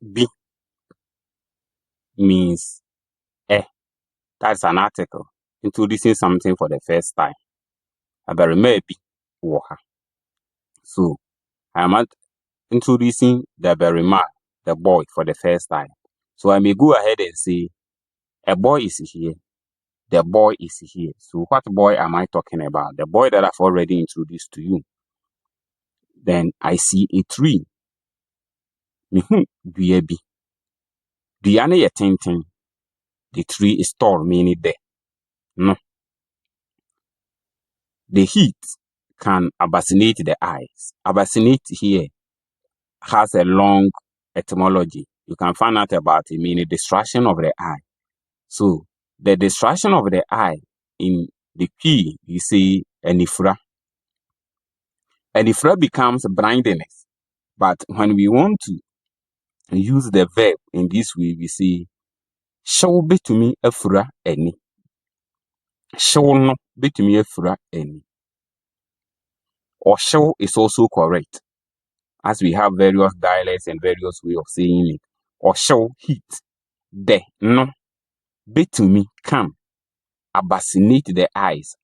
Bi means that's an article introducing something for the first time. But maybe waha. So I am introducing the Berima, the boy, for the first time. So I may go ahead and say a boy is here. The boy is here. So what boy am I talking about? The boy that I've already introduced to you. Then I see a tree. Dua bi. Dua ne ye tenten. The tree is tall, meaning there. No. The heat can abascinate the eyes. Abascinate here has a long etymology. You can find out about it, meaning distraction of the eye. So the distraction of the eye in the P, you see anifra. Anifra becomes blindness. But when we want to use the verb in this way, we say show betumi afura ani. Show no betumi afura ani. Or show is also correct, as we have various dialects and various ways of saying it. Or show heat. The no betumi can abascinate the eyes.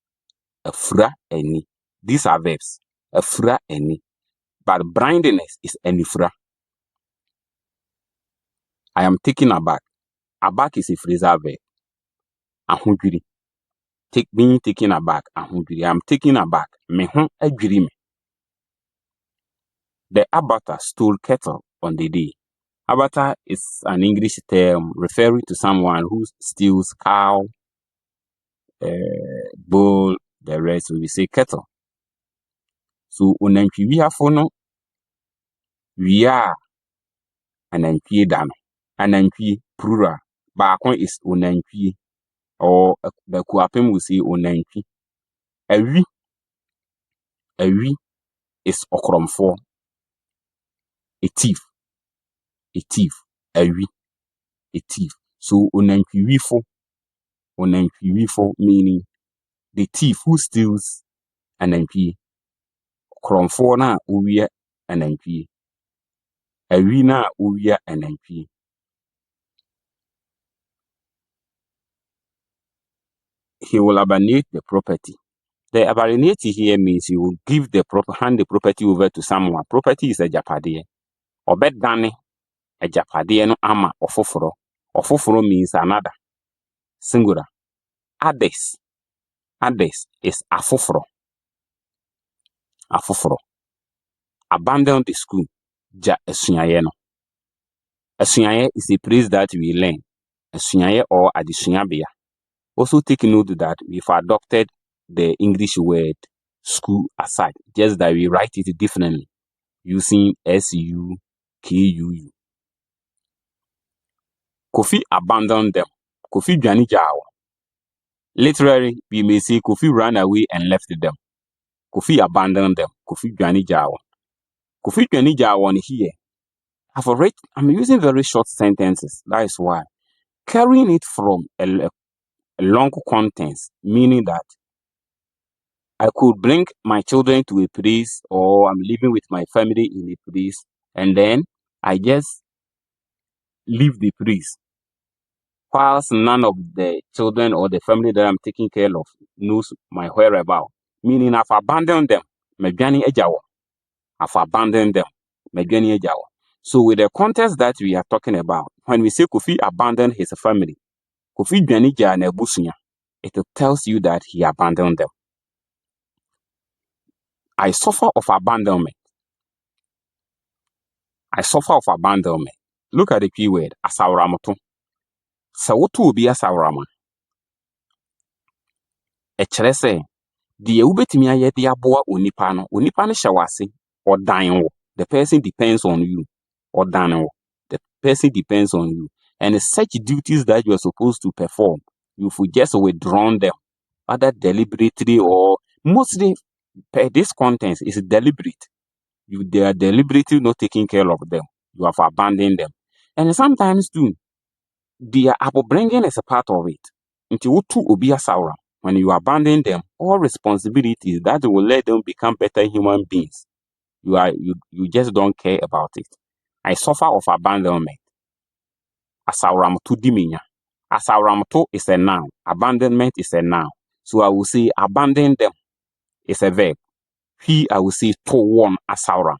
Afura ani. These are verbs. Afura ani. But blindness is anifra. I am taken aback. Aback is a phrasal verb. Ahudwiri. Being taken aback. Ahudwiri. I am taken aback. Meho adwiri me. The abatter stole cattle on the day. Abatter is an English term referring to someone who steals cow, bull, the rest we say cattle. So unantwi wiafo no wia anantwi dano. Anantwi plural. Baako is unantwi, or the kuapem will say unantwi. Awi is okromfo. A thief. Awi. A thief. So unantwi wifo meaning the thief who steals anantwi. Okromfo na uwia anantwi. Awi na uwia anantwi. He will alienate the property. The alienate here means he will give hand the property over to someone. Property is a japade. Obedane a japade no ama ofoforo. Ofoforo means another. Singular. Others is afoforo. Abandon the school. Ja esuaye no. Esuaye is a place that we learn. Esuaye or adisuabea. Also take note that we've adopted the English word school aside, just that we write it differently using S-U-K-U-U. Kofi abandoned them. Kofi dwani jawo. Literally, we may say Kofi ran away and left them. Kofi abandoned them. Kofi dwani jawo. Kofi dwani jawo here. I'm using very short sentences. That is why. Carrying it from a long contents, meaning that I could bring my children to a place, or I'm living with my family in a place, and then I just leave the place, whilst none of the children or the family that I'm taking care of knows my whereabouts. Meaning I've abandoned them. I've abandoned them. So with the context that we are talking about, when we say Kofi abandoned his family, Kofi dwanija na ebusunya, it tells you that he abandoned them. I suffer of abandonment. Look at the keyword, asawramoto. Sawoto obi asawrama. Echere se, die ubetimi aye de aboa onipa no hyewase or dan wo. The person depends on you. Or dan wo. The person depends on you. And such duties that you are supposed to perform, you will just withdrawn them, either deliberately or mostly this content is deliberate. They are deliberately not taking care of them. You have abandoned them. And sometimes too, their upbringing is a part of it. Until to obia saura, when you abandon them, all responsibilities that will let them become better human beings, you just don't care about it. I suffer of abandonment. Asawramto dimenya. Asawramto is a noun. Abandonment is a noun. So I will say abandon them is a verb. He, I will say to one asawram.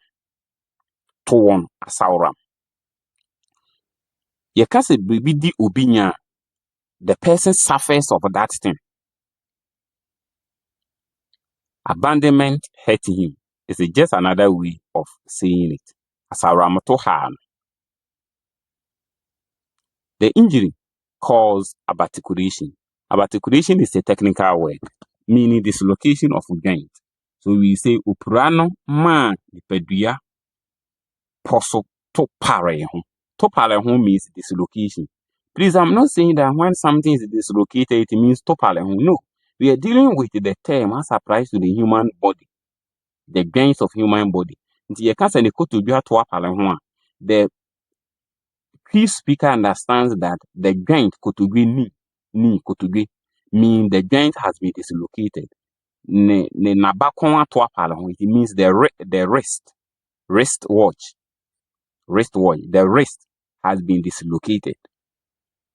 To one asawram. Yekase bibidi obinya. The person suffers of that thing. Abandonment hurting him is just another way of saying it. Asawramto ha. The injury caused articulation. Articulation is a technical word meaning dislocation of joint. So we say upurano ma nipadua poso to pare ho. To pare ho means dislocation. Please, I'm not saying that when something is dislocated, it means to pare ho. No. We are dealing with the term as applies to the human body, the joints of human body. Nti yeka se ne kotodua to pare ho a, the key speaker understands that the joint kotodwe ni kotodwe mean the joint has been dislocated. Ne nabakon ato apale ho, it means the wrist watch, the wrist has been dislocated.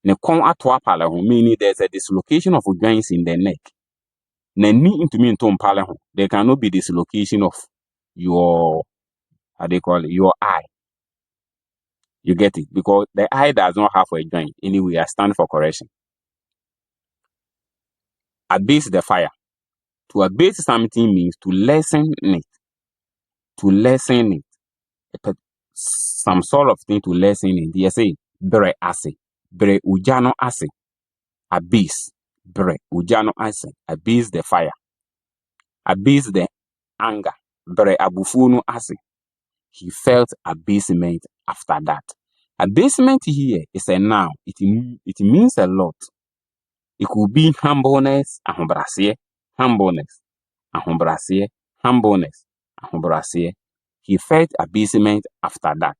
Ne kon ato apale ho, meaning there's a dislocation of joints in the neck. Ne ni intumi nto mpale ho, there cannot be dislocation of your, how they call it, your eye. You get it? Because the eye does not have a joint. Anyway, I stand for correction. Abase the fire. To abase something means to lessen it. To lessen it. Some sort of thing to lessen it. They say, bre ase. Bre ujano ase. Abase. Bre ujano ase. Abase the fire. Abase the anger. Bre abufuno ase. He felt abasement after that. Abasement here is a noun. It means a lot. It could be humbleness, ahombrasiye, humbleness, ahombrasiye, humbleness, ahombrasiye. He felt abasement after that.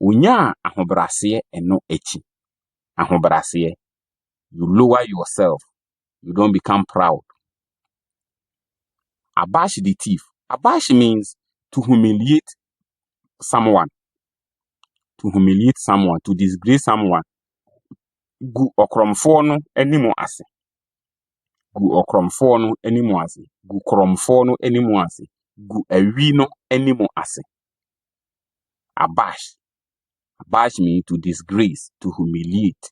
Unya ahombrasiye eno echi. Ahombrasiye. You lower yourself. You don't become proud. Abash the thief. Abash means to humiliate someone. To humiliate someone, to disgrace someone. Gu okromfo no animo ase. Gu okromfo no animo ase. Gu kromfo no animo ase. Gu awi no animo ase. Abash. Abash means to disgrace, to humiliate.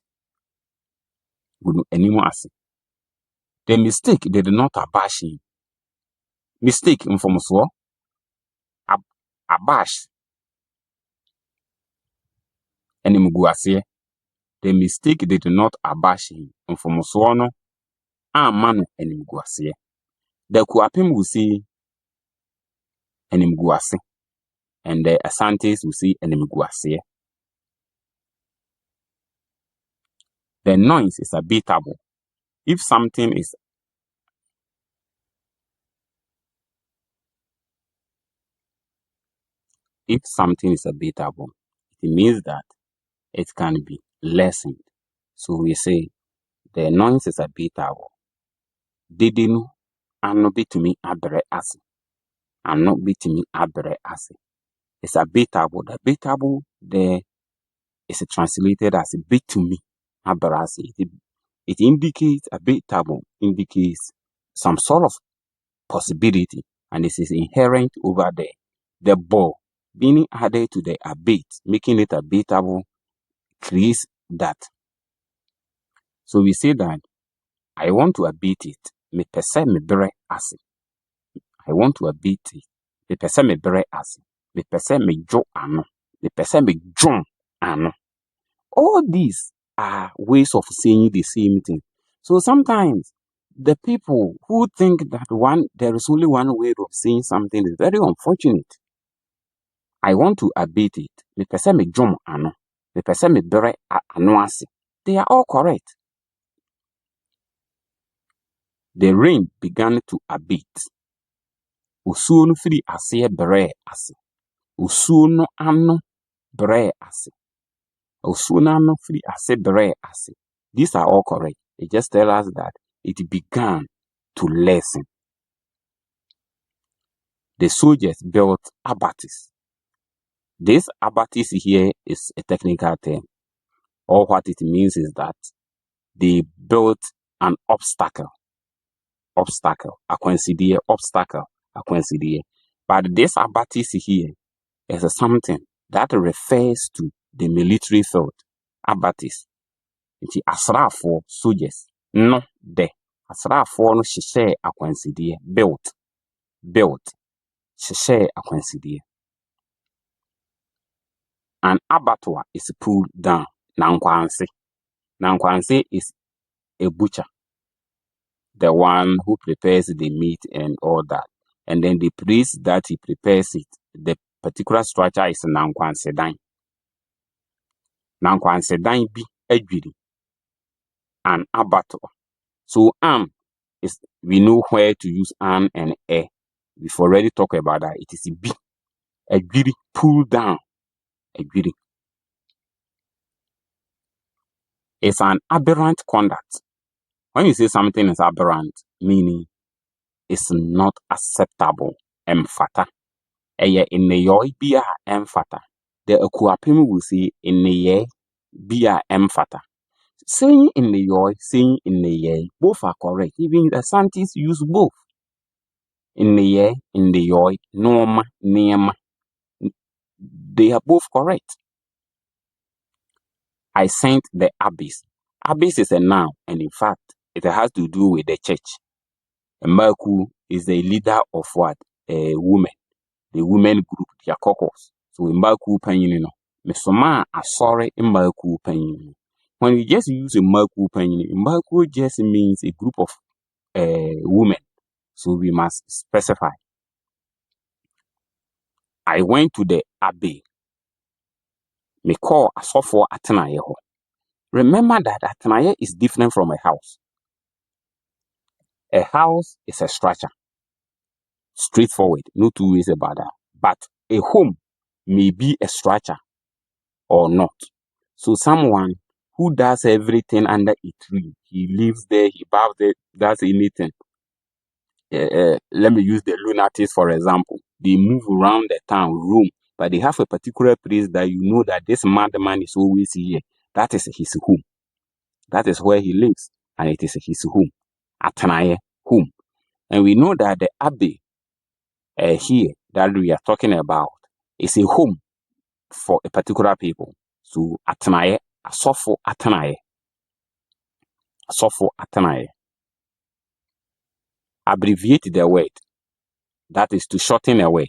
Gu no animo ase. The mistake did not abash him. Mistake mfomso. Abash. Animo gu ase. The mistake did not abash him. Mfomso no amano animo gu ase. The Kuapim will say animo gu ase. And the Asantes will say animo gu ase. The noise is abitable. If something is abitable, it means that it can be lessened. So we say the noise is abitable. Didinu ano bitumi abre ase. Ano bitumi abre ase. It's abitable. The abitable there is translated as bitumi abre ase. It indicates abitable, indicates some sort of possibility, and this is inherent over there. The ball being added to the abate, making it abatable, creates that. So we say that I want to abate it. Me pese me bere ase. I want to abate it. Me pese me bere ase. Me pese me jo ano. Me pese me jon ano. All these are ways of saying the same thing. So sometimes the people who think that there is only one way of saying something is very unfortunate. I want to abate it. Me pese me jon ano. Me pese me bere ano ase. They are all correct. The rain began to abate. Osuo no firi ase bere ase. Osuo no ano bere ase. Osuo no ano firi ase bere ase. These are all correct. They just tell us that it began to lessen. The soldiers built abatis. This abatis here is a technical term. Or what it means is that they built an obstacle. Akwansidie, obstacle, akwansidie. But this abatis here is something that refers to the military field. Abatis. Nti asrafo, soldiers. No, de. Asrafo no hyehyɛ akwansidie. Built. Hyehyɛ akwansidie. An abattoir is pulled down. Nankwanse is a butcher. The one who prepares the meat and all that. And then the place that he prepares it, the particular structure is Nankwansedan. Nankwansedan bi adwiri. An abattoir. So is, we know where to use an and a. We've already talked about that. It is B. Adwiri, pull down. Adwiri. It's an aberrant conduct. When you say something is aberrant, meaning it's not acceptable. Emfata. Eye ineyoi bia emfata. The Akuapem will say ineye bia emfata. Saying ineyoi, saying ineye, both are correct. Even the Asantes use both. Ineye, ineyoi, norma, nema. They are both correct. I sent the abbess. Abbess is a noun, and in fact, it has to do with the church. Mbaku is the leader of what? A woman. The women group, their caucus. So Mbaku Panyin, Mesoma asore Mbaku Panyin. When we just use a Mbaku Panyin, Mbaku just means a group of women. So we must specify. I went to the abbey. Me call Asofo Atenaye ho. Remember that Atenaye is different from a house. A house is a structure. Straightforward, no two ways about that. But a home may be a structure or not. So someone who does everything under a tree, he lives there, he baths there, does anything. Let me use the lunatics for example. They move around the town, room, but they have a particular place that you know that this madman is always here. That is his home. That is where he lives, and it is his home. Atenaye, home. And we know that the abbey here that we are talking about is a home for a particular people. So Atenaye, Asofo Atenaye. Asofo Atenaye. Abbreviate the word. That is to shorten a word.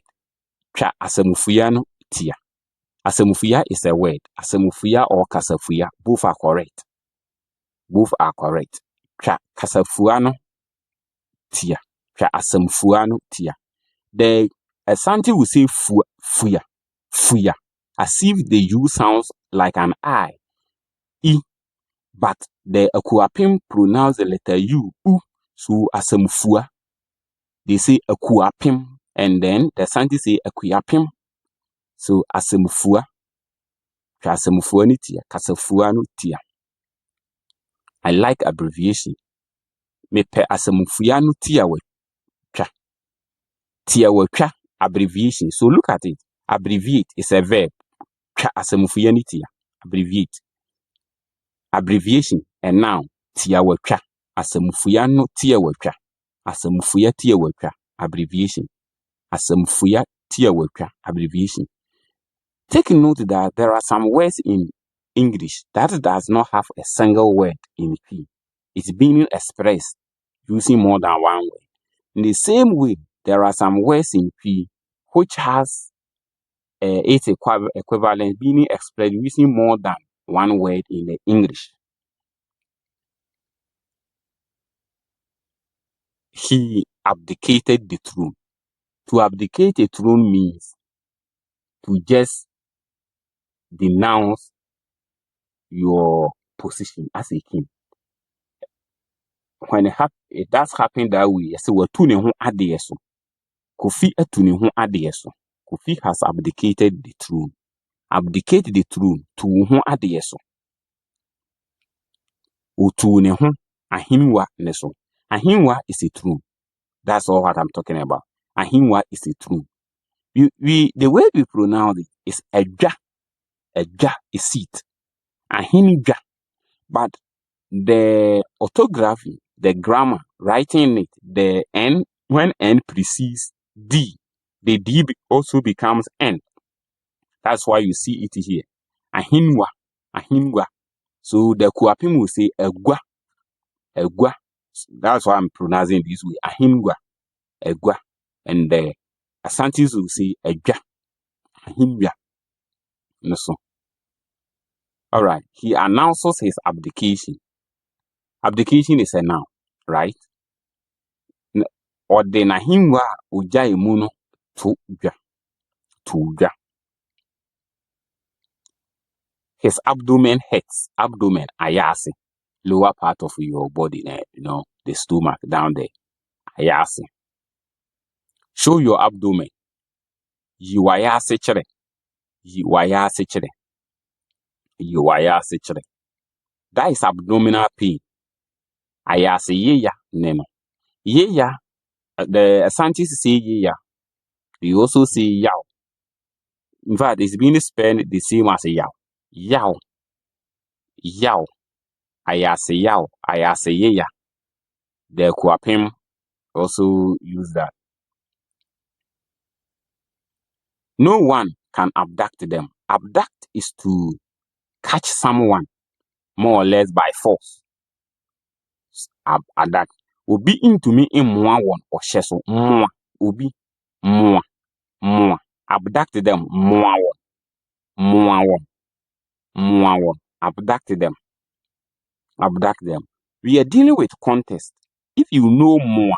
Twa asemufuya no tia. Asemufuya is a word. Asemufuya or kasafuya, both are correct. Both are correct. Twa kasafuya no tia. Twa asemufuya no tia. The Asante will say fuya, fuya, as if the U sounds like an I, E, but the Akuapem pronounce the letter U, so asemfua. They say Akuapem, and then the Asante say Akuapem, so asemfua. Asemfua ni tia, kasafua no tia. I like abbreviation. Me pe asemfua no tia we twa. Tia we twa, abbreviation. So look at it. Abbreviate is a verb. Twa asemfua ni tia. Abbreviate. Abbreviation and now tia we twa. Asemfuya no tia we twa. Asemfuya tia we twa. Abbreviation. Asemfuya tia we twa. Abbreviation. Take note that there are some words in English that does not have a single word in P. It's being expressed using more than one word. In the same way, there are some words in P which has its equivalent being expressed using more than one word in the English. He abdicated the throne. To abdicate a throne means to just denounce your position as a king. When it does happen that way, I say, well, Kofi atune adeyeso. Kofi has abdicated the throne. Abdicate the throne to ho adeyeso. Otune ho ahinwa neso. Ahinwa is a throne. That's all what I'm talking about. Ahinwa is a throne. The way we pronounce it is eja. Eja is seat. Ahindwa. But the orthography, the grammar, writing it, the N, when N precedes D, the D also becomes N. That's why you see it here. Ahindwa, ahindwa. So the Kuapim will say egwa, egwa. That's why I'm pronouncing this way. Ahindwa, egwa. And the Asantes will say egwa, ahindwa. So, all right. He announces his abdication. Abdication is a noun, right? Or the nahingwa uja imuno to ja. His abdomen hurts. Abdomen, ayase. Lower part of your body, the stomach down there. Ayase. Show your abdomen. Yiwayase chere. Yiwayase chere. Yiwayase chere. That is abdominal pain. Ayase yeya neno. Yeya, the Asantes say yeya. They also say yaw. In fact, it's being spelled the same as yaw. Yaw. Yaw. Ayase yaw. Ayase yeya. The Kuapim also use that. No one can abduct them. Abduct is to catch someone more or less by force. Abduct. Obi into me in one or sheso. Obi. Mwa. Abduct them. Mwa. Abduct them. Abduct them. We are dealing with context. If you know more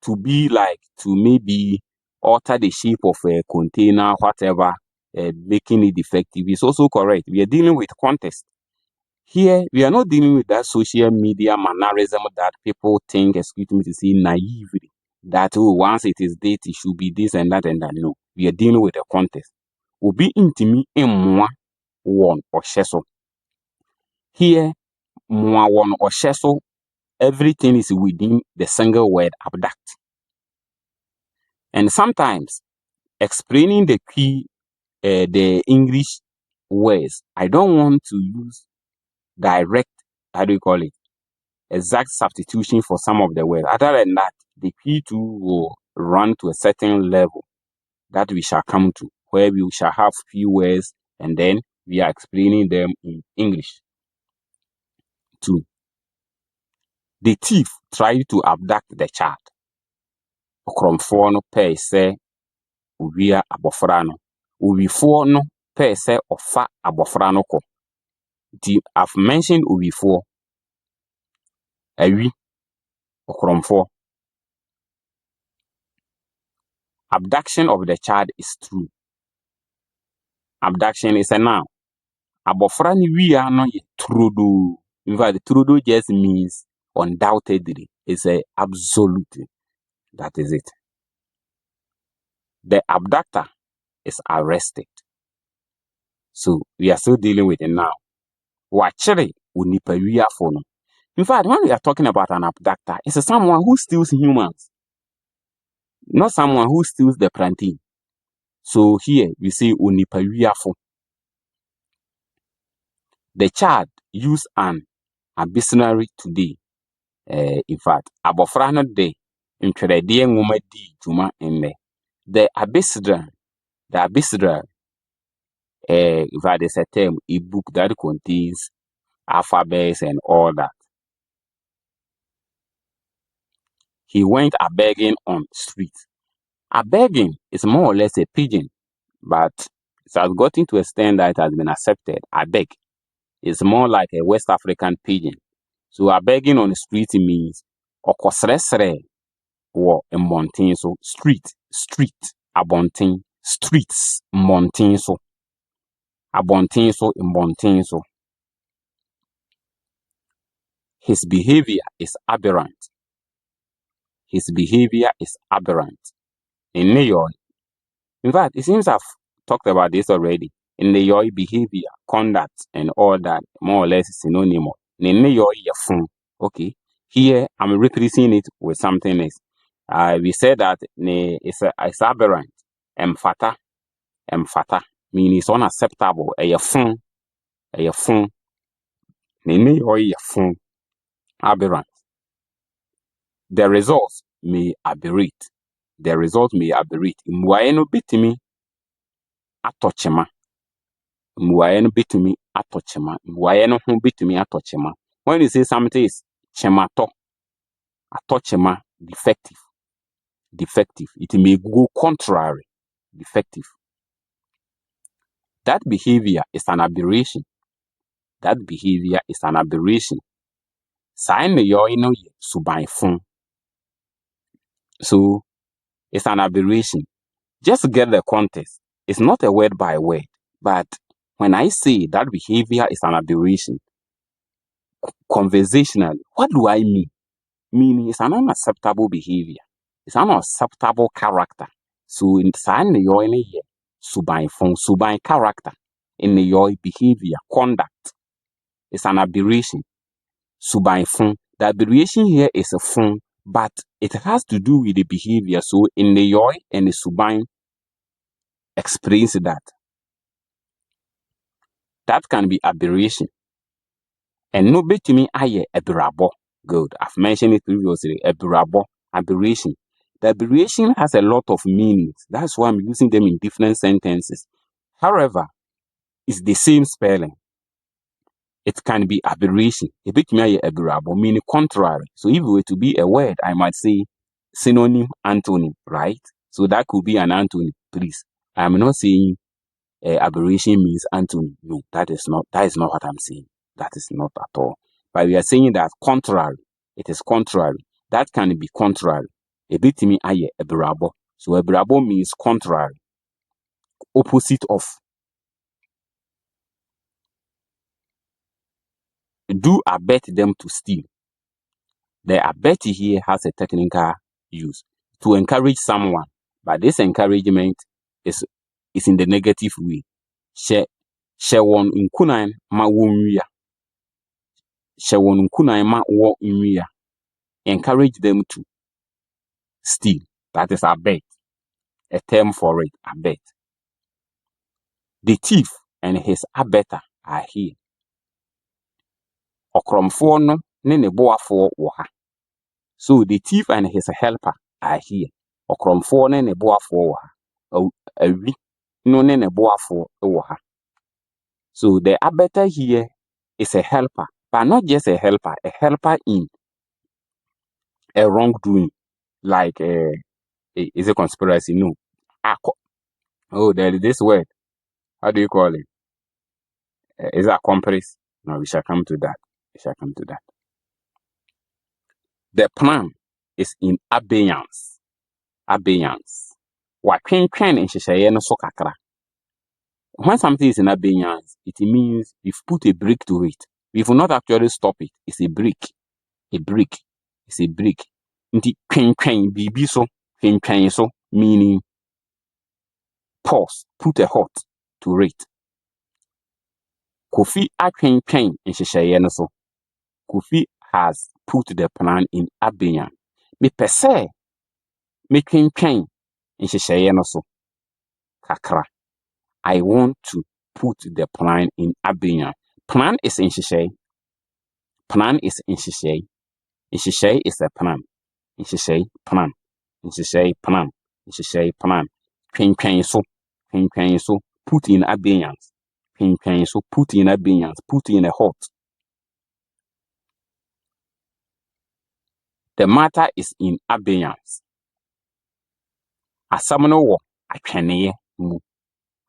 to be like to maybe alter the shape of a container, whatever, making it defective, is also correct. We are dealing with context. Here, we are not dealing with that social media mannerism that people think, excuse me to say, naively, that once it is date, it should be this and that and that. No, we are dealing with the context. Obi intimi emwa one or sheso. Here, mwa one or sheso, everything is within the single word abduct. And sometimes explaining the key, the English words, I don't want to use direct, exact substitution for some of the words. Other than that, the key too will run to a certain level that we shall come to, where we shall have few words and then we are explaining them in English. 2. The thief tried to abduct the child. Okromfo no pay say uwia abofra no. Uwifo no pay say ofa abofra no ko. I've mentioned uwifo. Awi okromfo. Abduction of the child is true. Abduction is a noun. Abofra ni wia no ye trudo. In fact, trudo just means undoubtedly. It's a absolute. That is it. The abductor is arrested. So we are still dealing with it now. Wachere unipa wia for no. In fact, when we are talking about an abductor, it's someone who steals humans, not someone who steals the plantain. So here we say unipa wia for. The child used an dictionary today. In fact, abofra no de ntwerede nwoma di juma enne. The abecedral, in fact, there's a term, a book that contains alphabets and all that. He went a-begging on street. A-begging is more or less a pidgin, but it has gotten to a extent that it has been accepted. A-beg is more like a West African pidgin. So a-begging on the street means okosresre wo mbontin so street, abontin, streets, mbontin so. Abontin so, mbontin so. His behavior is aberrant. His behavior is aberrant. In New York, in fact, it seems I've talked about this already. In New York, behavior, conduct, and all that, more or less is synonymous. In New York, okay. Here, I'm replacing it with something else. We said that it's aberrant. Emphata, meaning it's unacceptable. A phone. Nene yoye fun aberrant. The results may aberrate. The result may aberrate. Mbuaye no betimi atochema. Mbuaye no betimi atochema. Mbuaye no ho betimi atochema. When you say something is chemato, atochema, defective. Defective. It may go contrary. Defective. That behavior is an aberration. That behavior is an aberration. Sign the yoy no ye subai fun. So it's an aberration. Just get the context. It's not a word by word, but when I say that behavior is an aberration, conversationally, what do I mean? Meaning it's an unacceptable behavior. It's an unacceptable character. So in sign the yoy no ye subai fun, subai character in the yoy behavior, conduct. It's an aberration. Subai fun. The aberration here is a fun, but it has to do with the behavior. So in the yoy and the subai explains that. That can be aberration. And no betimi aye ebrabo. Good. I've mentioned it previously. Ebrabo. Aberration. The aberration has a lot of meanings. That's why I'm using them in different sentences. However, it's the same spelling. It can be aberration. A bit me ebrabo, meaning contrary. So if it were to be a word, I might say synonym, antonym, right? So that could be an antonym, please. I'm not saying aberration means antonym. No, that is not what I'm saying. That is not at all. But we are saying that contrary. It is contrary. That can be contrary. A bit me aye ebrabo. So ebrabo means contrary. Opposite of. Do abet them to steal. The abet here has a technical use to encourage someone, but this encouragement is in the negative way. She won unkunan ma wonwia. She won unkunan ma wo nwia. Encourage them to steal. That is abet. A term for it, abet. The thief and his abetter are here. Okromfo no ne ne boafo wo ha. So the thief and his helper are here. Okromfo ne ne boafo wo ha. Awi no ne ne boafo wo ha. So the abetter here is a helper, but not just a helper in a wrongdoing, like is a conspiracy. No. Oh, there is this word. How do you call it? Is it accomplice? No, we shall come to that. The plan is in abeyance. Abeyance. Wakwenkwen nhyehyɛeɛ no so kakra. When something is in abeyance, it means we've put a break to it. We will not actually stop it. It's a break. It's a break. Nti kwenkwen bibi so, kwenkwen so, meaning pause, put a halt to it. Kofi akwenkwen nhyehyɛeɛ no so. Kofi has put the plan in abeyance. Me pese me kwenkwen nhyehyɛeɛ no so kakra. I want to put the plan in abeyance. Plan is nhyehyɛe. Plan is nhyehyɛe. Nhyehyɛe is a plan. Nhyehyɛe plan. Nhyehyɛe plan. Nhyehyɛe plan. Kwenkwen so, put in abeyance. Kwenkwen so, put in abeyance. Put in a halt. The matter is in abeyance. Asam no wo atweneye mu.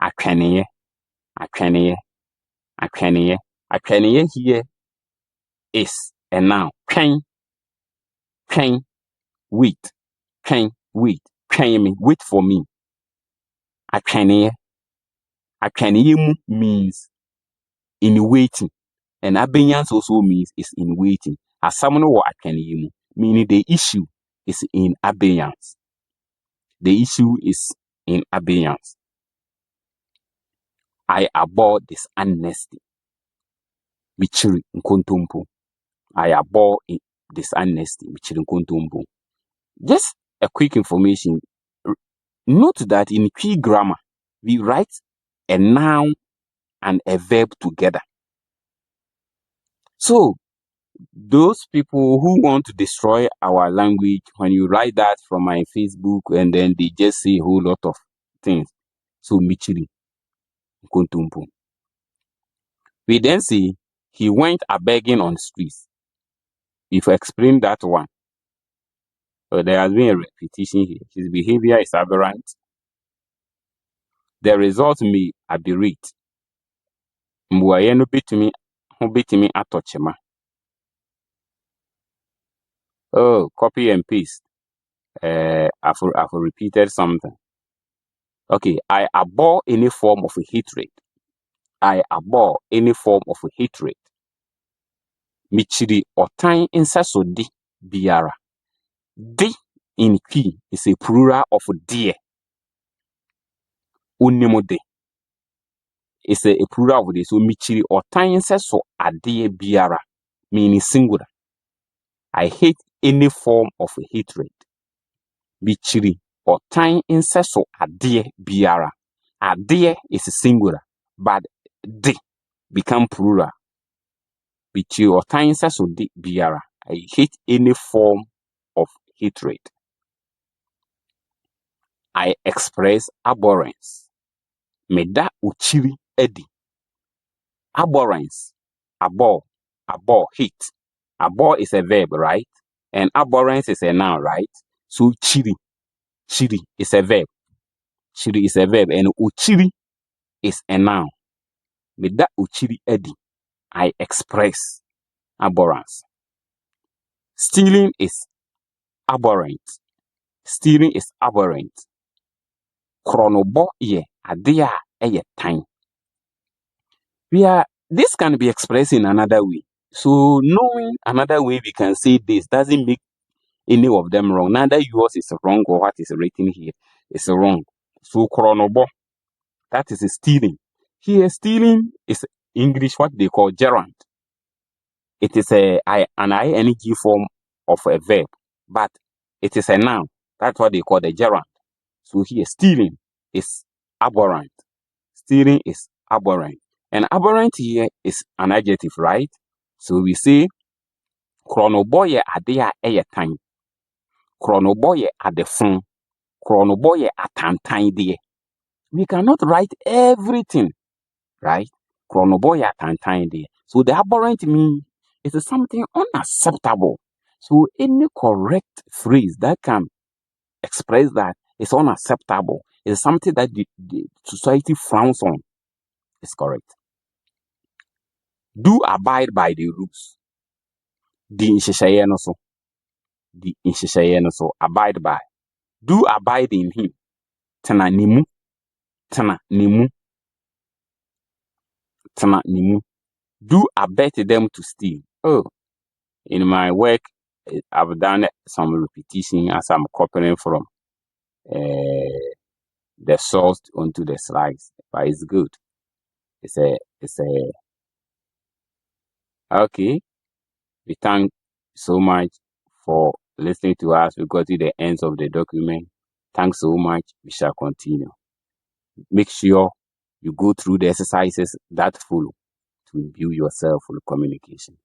Atweneye. Atweneye here is a noun. Twen, wait. Twen me, wait for me. Atweneye mu means in waiting. And abeyance also means is in waiting. Asam no wo atweneye mu, meaning the issue is in abeyance. The issue is in abeyance. I abhor this honesty. Michiri nkontompo. I abhor this honesty. Michiri nkontompo. Just a quick information. Note that in Twi grammar, we write a noun and a verb together. So, those people who want to destroy our language, when you write that from my Facebook and then they just say a whole lot of things. So, Michiri, Kuntumpu. We then see he went a begging on the streets. If I explain that one, there has been a repetition here. His behavior is aberrant. The result may aberrate. Mbuaye no bitimi atochema. Oh, copy and paste. I've repeated something. Okay, I abhor any form of hatred. I abhor any form of hatred. Michiri otan insaso di biara. Di in Twi is a plural of dear. Unimode is a plural of this. So michiri otan insaso adie biara, meaning singular. I hate any form of hatred. Michiri otan insaso adie biara. Adie is singular, but di become plural. Bichi or time says biara. I hate any form of hatred. I express abhorrence. Meda uchiri edi. Abhorrence. Abhor, hate. Abhor is a verb, right? And abhorrence is a noun, right? So chiri is a verb. Chiri is a verb, and uchiri is a noun. Meda uchiri edi. I express abhorrence. Stealing is abhorrent. Stealing is abhorrent. Chronobo ye adea eye time. This can be expressed in another way. So knowing another way we can say this doesn't make any of them wrong. Neither yours is wrong or what is written here is wrong. So chronobo, that is stealing. Here stealing is English what they call gerund. It is an ing form of a verb, but it is a noun. That's what they call the gerund. So here stealing is abhorrent. Stealing is abhorrent. And abhorrent here is an adjective, right? So we say, chronoboye adea eye time. Chronoboye ade phone. Chronoboye atantan de. We cannot write everything, right? Chronoboye atantan de. So the abhorrent means it is something unacceptable. So any correct phrase that can express that is unacceptable, is something that the society frowns on, is correct. Do abide by the rules. The nhyehyɛeɛ no so. Abide by. Do abide in him. Tena nimu. Do abet them to steal. Oh, in my work, I've done some repetition as I'm copying from the source onto the slides, but it's good. Okay. We thank so much for listening to us. We got to the ends of the document. Thanks so much. We shall continue. Make sure you go through the exercises that follow to imbue yourself with communication.